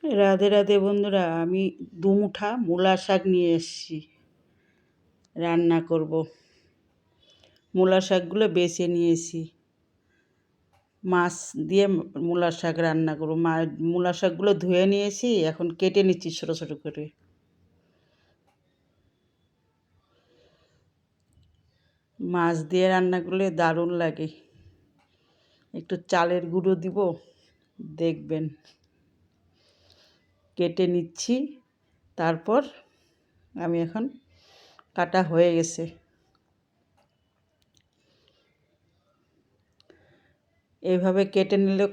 রাধে রাধে বন্ধুরা, আমি দুমুঠা মূলা শাক নিয়ে এসেছি, রান্না করব। মূলা শাকগুলো বেছে নিয়েছি, মাছ দিয়ে মূলা শাক রান্না করব। মূলা শাকগুলো ধুয়ে নিয়েছি, এখন কেটে নিচ্ছি ছোটো ছোটো করে। মাছ দিয়ে রান্না করলে দারুণ লাগে। একটু চালের গুঁড়ো দিব, দেখবেন। কেটে নিচ্ছি, তারপর আমি এখন কাটা হয়ে গেছে। এইভাবে কেটে নিলে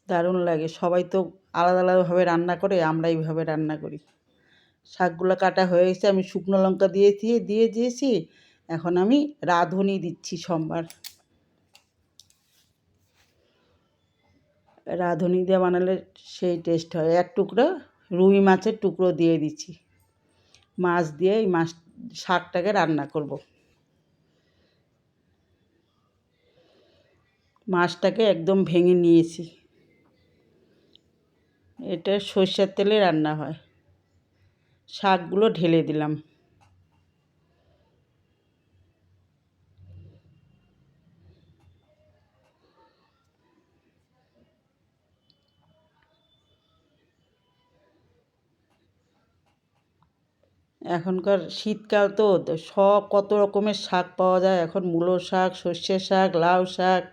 দারুণ লাগে। সবাই তো আলাদা আলাদাভাবে রান্না করে, আমরা এইভাবে রান্না করি। শাকগুলো কাটা হয়ে গেছে, আমি শুকনো লঙ্কা দিয়েছি। এখন আমি রাঁধুনি দিচ্ছি সোমবার। রাঁধুনি দিয়ে বানালে সেই টেস্ট হয়। এক টুকরো রুই মাছের টুকরো দিয়ে দিচ্ছি। মাছ দিয়ে এই শাকটাকে রান্না করব। মাছটাকে একদম ভেঙে নিয়েছি। এটা সর্ষের তেলে রান্না হয়। শাকগুলো ঢেলে দিলাম। এখনকার শীতকাল তো কত রকমের শাক পাওয়া যায় এখন। মূলো শাক, সর্ষে শাক, লাউ শাক,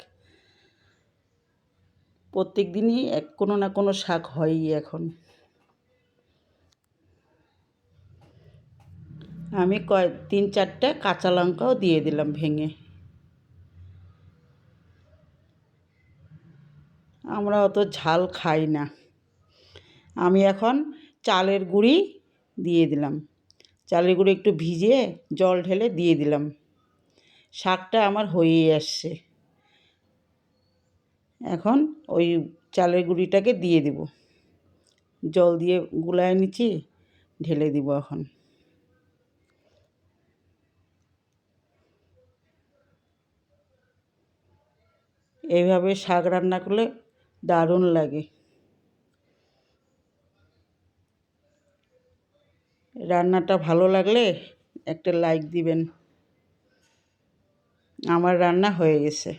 প্রত্যেক দিনই কোনো না কোনো শাক হয়ই এখন। আমি 3-4টে কাঁচা লঙ্কাও দিয়ে দিলাম ভেঙে। আমরা অত ঝাল খাই না। আমি এখন চালের গুঁড়ি দিয়ে দিলাম। চালের গুঁড়ি একটু ভিজিয়ে জল ঢেলে দিয়ে দিলাম। শাকটা আমার হয়েই আসছে। এখন ওই চালের গুঁড়িটাকে দিয়ে দিব। জল দিয়ে গুলায় নিচ্ছি, ঢেলে দিব এখন। এইভাবে শাক রান্না করলে দারুণ লাগে। রান্নাটা ভালো লাগলে একটা লাইক দিবেন। আমার রান্না হয়ে গেছে।